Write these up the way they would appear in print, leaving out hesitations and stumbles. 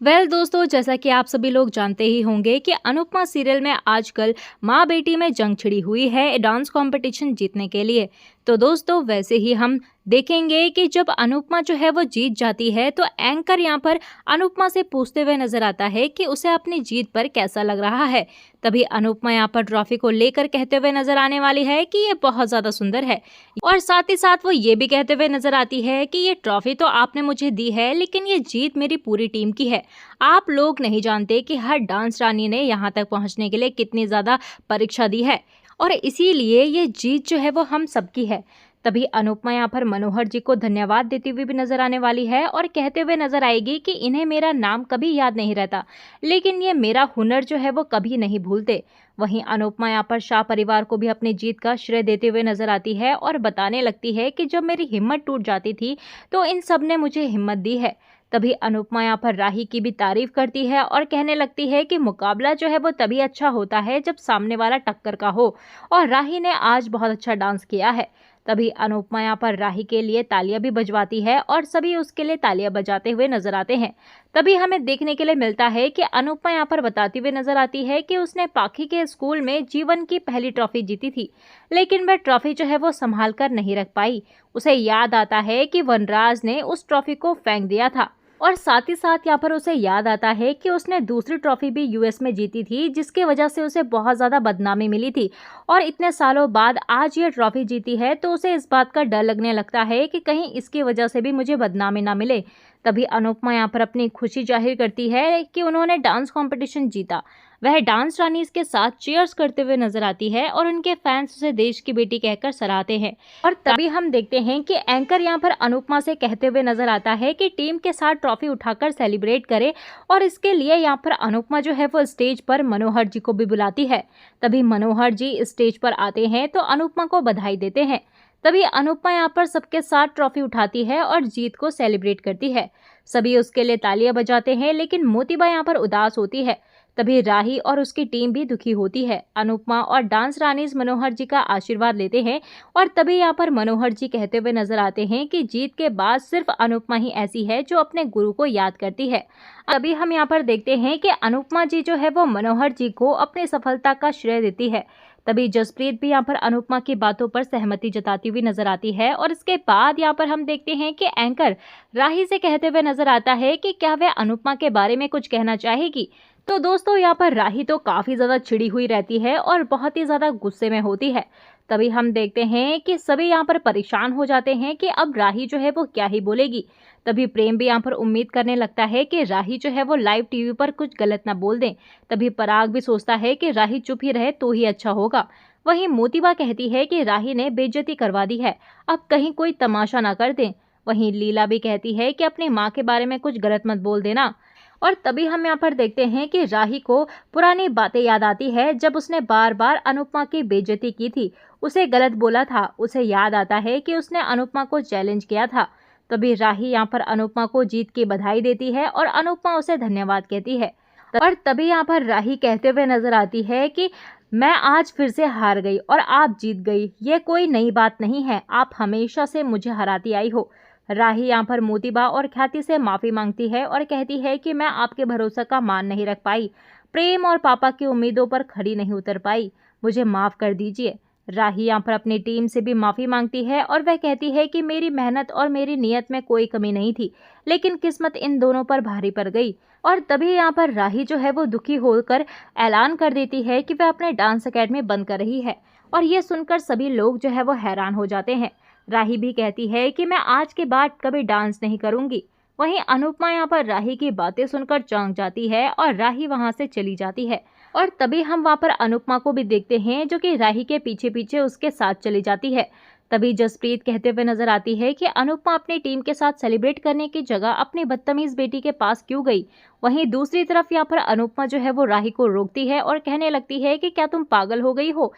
दोस्तों, जैसा कि आप सभी लोग जानते ही होंगे कि अनुपमा सीरियल में आजकल माँ बेटी में जंग छिड़ी हुई है डांस कंपटीशन जीतने के लिए। तो दोस्तों, वैसे ही हम देखेंगे कि जब अनुपमा जो है वो जीत जाती है तो एंकर यहाँ पर अनुपमा से पूछते हुए नजर आता है कि उसे अपनी जीत पर कैसा लग रहा है। तभी अनुपमा यहाँ पर ट्रॉफी को लेकर कहते हुए नजर आने वाली है कि ये बहुत ज्यादा सुंदर है, और साथ ही साथ वो ये भी कहते हुए नजर आती है कि ये ट्रॉफी तो आपने मुझे दी है, लेकिन ये जीत मेरी पूरी टीम की है। आप लोग नहीं जानते कि हर डांस रानी ने यहाँ तक पहुँचने के लिए कितनी ज़्यादा परीक्षा दी है, और इसीलिए ये जीत जो है वो हम सबकी है। तभी अनुपमा यहाँ पर मनोहर जी को धन्यवाद देती हुई भी नजर आने वाली है और कहते हुए नजर आएगी कि इन्हें मेरा नाम कभी याद नहीं रहता, लेकिन ये मेरा हुनर जो है वो कभी नहीं भूलते। वहीं अनुपमा यहाँ पर शाह परिवार को भी अपनी जीत का श्रेय देते हुए नजर आती है और बताने लगती है कि जब मेरी हिम्मत टूट जाती थी तो इन सब ने मुझे हिम्मत दी है। तभी अनुपमा यहाँ पर राही की भी तारीफ करती है और कहने लगती है कि मुकाबला जो है वो तभी अच्छा होता है जब सामने वाला टक्कर का हो, और राही ने आज बहुत अच्छा डांस किया है। तभी अनुपमा यहाँ पर राही के लिए तालियां भी बजवाती है और सभी उसके लिए तालियां बजाते हुए नजर आते हैं। तभी हमें देखने के लिए मिलता है कि अनुपमा यहाँ पर बताती हुई नजर आती है कि उसने पाखी के स्कूल में जीवन की पहली ट्रॉफी जीती थी, लेकिन वह ट्रॉफी जो है वो संभाल कर नहीं रख पाई। उसे याद आता है कि वनराज ने उस ट्रॉफी को फेंक दिया था, और साथ ही साथ यहाँ पर उसे याद आता है कि उसने दूसरी ट्रॉफी भी यूएस में जीती थी, जिसकी वजह से उसे बहुत ज़्यादा बदनामी मिली थी, और इतने सालों बाद आज ये ट्रॉफी जीती है तो उसे इस बात का डर लगने लगता है कि कहीं इसकी वजह से भी मुझे बदनामी ना मिले। तभी अनुपमा यहाँ पर अपनी खुशी जाहिर करती है कि उन्होंने डांस कंपटीशन जीता। वह डांस रानी के साथ चीयर्स करते हुए नजर आती है और उनके फैंस उसे देश की बेटी कहकर सराहते हैं। और तभी हम देखते हैं कि एंकर यहाँ पर अनुपमा से कहते हुए नजर आता है कि टीम के साथ ट्रॉफी उठाकर सेलिब्रेट करे, और इसके लिए यहाँ पर अनुपमा जो है वो स्टेज पर मनोहर जी को भी बुलाती है। तभी मनोहर जी स्टेज पर आते हैं तो अनुपमा को बधाई देते हैं। तभी अनुपमा यहाँ पर सबके साथ ट्रॉफी उठाती है और जीत को सेलिब्रेट करती है। सभी उसके लिए तालियां बजाते हैं, लेकिन मोतीबा यहाँ पर उदास होती है। तभी राही और उसकी टीम भी दुखी होती है। अनुपमा और डांस रानीज मनोहर जी का आशीर्वाद लेते हैं, और तभी यहाँ पर मनोहर जी कहते हुए नजर आते हैं कि जीत के बाद सिर्फ अनुपमा ही ऐसी है जो अपने गुरु को याद करती है। अभी हम यहाँ पर देखते हैं कि अनुपमा जी जो है वो मनोहर जी को अपनी सफलता का श्रेय देती है। तभी जसप्रीत भी यहाँ पर अनुपमा की बातों पर सहमति जताती हुई नजर आती है, और इसके बाद यहाँ पर हम देखते हैं कि एंकर राही से कहते हुए नजर आता है कि क्या वह अनुपमा के बारे में कुछ कहना चाहेगी। तो दोस्तों, यहाँ पर राही तो काफी ज्यादा चिड़ी हुई रहती है और बहुत ही ज्यादा गुस्से में होती है। तभी हम देखते हैं कि सभी यहाँ पर परेशान हो जाते हैं कि अब राही जो है वो क्या ही बोलेगी। तभी प्रेम भी यहाँ पर उम्मीद करने लगता है कि राही जो है वो लाइव टीवी पर कुछ गलत ना बोल दें। तभी पराग भी सोचता है कि राही चुप ही रहे तो ही अच्छा होगा। वहीं मोतीबा कहती है कि राही ने बेइज्जती करवा दी है, अब कहीं कोई तमाशा ना कर दें। वहीं लीला भी कहती है कि अपनी माँ के बारे में कुछ गलत मत बोल देना। और तभी हम यहाँ पर देखते हैं कि राही को पुरानी बातें याद आती है, जब उसने बार बार अनुपमा की बेइज्जती की थी, उसे गलत बोला था। उसे याद आता है कि उसने अनुपमा को चैलेंज किया था। तभी राही यहाँ पर अनुपमा को जीत की बधाई देती है और अनुपमा उसे धन्यवाद कहती है। और तभी यहाँ पर राही कहते हुए नजर आती है कि मैं आज फिर से हार गई और आप जीत गई, ये कोई नई बात नहीं है, आप हमेशा से मुझे हराती आई हो। राही यहाँ पर मोतीबा और ख्याति से माफी मांगती है और कहती है कि मैं आपके भरोसा का मान नहीं रख पाई, प्रेम और पापा की उम्मीदों पर खड़ी नहीं उतर पाई, मुझे माफ कर दीजिए। राही यहाँ पर अपनी टीम से भी माफी मांगती है और वह कहती है कि मेरी मेहनत और मेरी नीयत में कोई कमी नहीं थी, लेकिन किस्मत इन दोनों पर भारी पड़ गई। और तभी यहाँ पर राही जो है वो दुखी होकर ऐलान कर देती है कि वह अपने डांस अकेडमी बंद कर रही है, और ये सुनकर सभी लोग जो है वो हैरान हो जाते हैं। राही भी कहती है कि मैं आज के बाद कभी डांस नहीं करूंगी। वहीं अनुपमा यहाँ पर राही की बातें सुनकर चौंक जाती है और राही वहां से चली जाती है। और तभी हम वहां पर अनुपमा को भी देखते हैं, जो कि राही के पीछे पीछे उसके साथ चली जाती है। तभी जसप्रीत कहते हुए नजर आती है कि अनुपमा अपनी टीम के साथ सेलिब्रेट करने की जगह अपनी बदतमीज बेटी के पास क्यों गई। वहीं दूसरी तरफ यहाँ पर अनुपमा जो है वो राही को रोकती है और कहने लगती है कि क्या तुम पागल हो गई हो,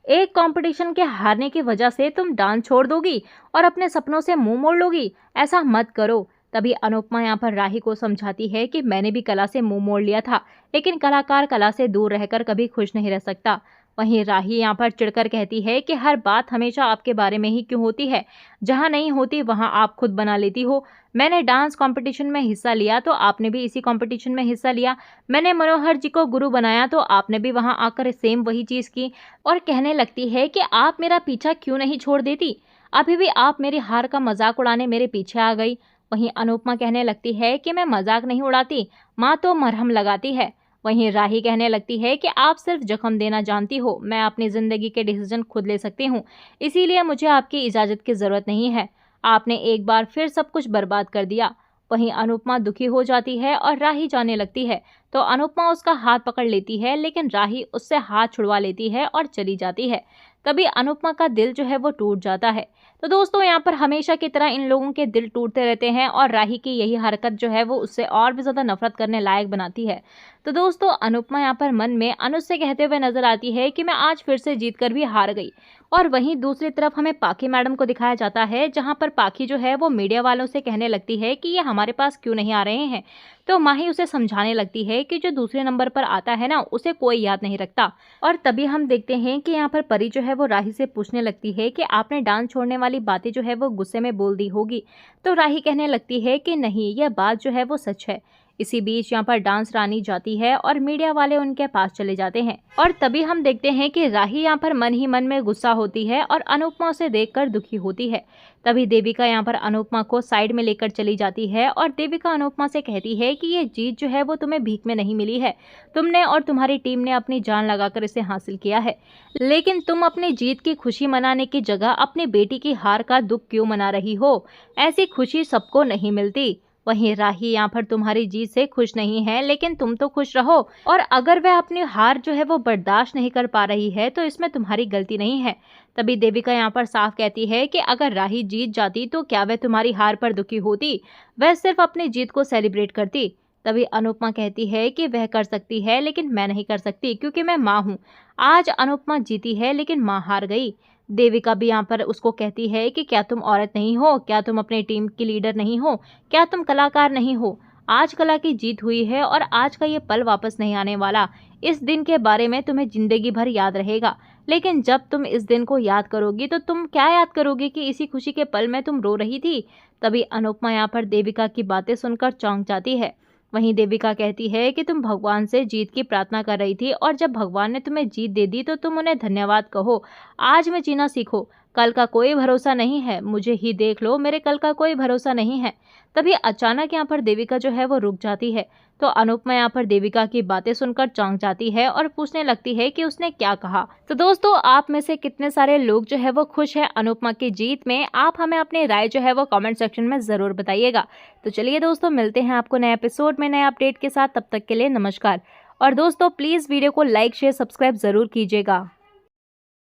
एक कंपटीशन के हारने की वजह से तुम डांस छोड़ दोगी और अपने सपनों से मुंह मोड़ लोगी, ऐसा मत करो। तभी अनुपमा यहाँ पर राही को समझाती है कि मैंने भी कला से मुंह मोड़ लिया था, लेकिन कलाकार कला से दूर रहकर कभी खुश नहीं रह सकता। वहीं राही यहाँ पर चिढ़कर कहती है कि हर बात हमेशा आपके बारे में ही क्यों होती है, जहाँ नहीं होती वहाँ आप खुद बना लेती हो। मैंने डांस कंपटीशन में हिस्सा लिया तो आपने भी इसी कंपटीशन में हिस्सा लिया। मैंने मनोहर जी को गुरु बनाया तो आपने भी वहाँ आकर सेम वही चीज़ की। और कहने लगती है कि आप मेरा पीछा क्यों नहीं छोड़ देती, अभी भी आप मेरी हार का मजाक उड़ाने मेरे पीछे आ गई। वहीं अनुपमा कहने लगती है कि मैं मजाक नहीं उड़ाती, माँ तो मरहम लगाती है। वहीं राही कहने लगती है कि आप सिर्फ जख्म देना जानती हो, मैं अपनी ज़िंदगी के डिसीजन खुद ले सकती हूँ, इसीलिए मुझे आपकी इजाज़त की ज़रूरत नहीं है। आपने एक बार फिर सब कुछ बर्बाद कर दिया। वहीं अनुपमा दुखी हो जाती है और राही जाने लगती है तो अनुपमा उसका हाथ पकड़ लेती है, लेकिन राही उससे हाथ छुड़वा लेती है और चली जाती है। तभी अनुपमा का दिल जो है वो टूट जाता है। तो दोस्तों यहाँ पर हमेशा की तरह इन लोगों के दिल टूटते रहते हैं और राही की यही हरकत जो है वो उससे और भी ज़्यादा नफरत करने लायक बनाती है। तो दोस्तों अनुपमा यहाँ पर मन में अनुज से कहते हुए नजर आती है कि मैं आज फिर से जीत कर भी हार गई। और वहीं दूसरी तरफ हमें पाखी मैडम को दिखाया जाता है, जहां पर पाखी जो है वो मीडिया वालों से कहने लगती है कि ये हमारे पास क्यों नहीं आ रहे हैं। तो माही उसे समझाने लगती है कि जो दूसरे नंबर पर आता है ना, उसे कोई याद नहीं रखता। और तभी हम देखते हैं कि यहाँ पर परी जो है वो राही से पूछने लगती है कि आपने डांस छोड़ने वाली बातें जो है वो गुस्से में बोल दी होगी। तो राही कहने लगती है कि नहीं, यह बात जो है वो सच है। इसी बीच यहाँ पर डांस रानी जाती है और मीडिया वाले उनके पास चले जाते हैं। और तभी हम देखते हैं कि राही यहाँ पर मन ही मन में गुस्सा होती है और अनुपमा उसे देखकर दुखी होती है। तभी देविका यहाँ पर अनुपमा को साइड में लेकर चली जाती है और देविका अनुपमा से कहती है कि ये जीत जो है वो तुम्हें भीख में नहीं मिली है, तुमने और तुम्हारी टीम ने अपनी जान लगाकर इसे हासिल किया है, लेकिन तुम अपनी जीत की खुशी मनाने की जगह अपनी बेटी की हार का दुख क्यों मना रही हो। ऐसी खुशी सबको नहीं मिलती। वहीं राही यहाँ पर तुम्हारी जीत से खुश नहीं है, लेकिन तुम तो खुश रहो। और अगर वह अपनी हार जो है वो बर्दाश्त नहीं कर पा रही है तो इसमें तुम्हारी गलती नहीं है। तभी देविका यहाँ पर साफ कहती है कि अगर राही जीत जाती तो क्या वह तुम्हारी हार पर दुखी होती, वह सिर्फ अपनी जीत को सेलिब्रेट करती। तभी अनुपमा कहती है कि वह कर सकती है लेकिन मैं नहीं कर सकती, क्योंकि मैं माँ हूँ। आज अनुपमा जीती है लेकिन माँ हार गई। देविका भी यहाँ पर उसको कहती है कि क्या तुम औरत नहीं हो, क्या तुम अपनी टीम की लीडर नहीं हो, क्या तुम कलाकार नहीं हो। आज कला की जीत हुई है और आज का ये पल वापस नहीं आने वाला। इस दिन के बारे में तुम्हें जिंदगी भर याद रहेगा, लेकिन जब तुम इस दिन को याद करोगी तो तुम क्या याद करोगी कि इसी खुशी के पल में तुम रो रही थी। तभी अनुपमा यहाँ पर देविका की बातें सुनकर चौंक जाती है। वहीं देविका कहती है कि तुम भगवान से जीत की प्रार्थना कर रही थी और जब भगवान ने तुम्हें जीत दे दी तो तुम उन्हें धन्यवाद कहो। आज में जीना सीखो, कल का कोई भरोसा नहीं है, मुझे ही देख लो, मेरे कल का कोई भरोसा नहीं है। तभी अचानक यहाँ पर देविका जो है वो रुक जाती है। तो अनुपमा यहाँ पर देविका की बातें सुनकर चौंक जाती है और पूछने लगती है कि उसने क्या कहा। तो दोस्तों आप में से कितने सारे लोग जो है वो खुश है अनुपमा की जीत में, आप हमें अपनी राय जो है वो कमेंट सेक्शन में जरूर बताइएगा। तो चलिए दोस्तों मिलते हैं आपको नए एपिसोड में नए अपडेट के साथ, तब तक के लिए नमस्कार। और दोस्तों प्लीज वीडियो को लाइक शेयर सब्सक्राइब जरूर कीजिएगा।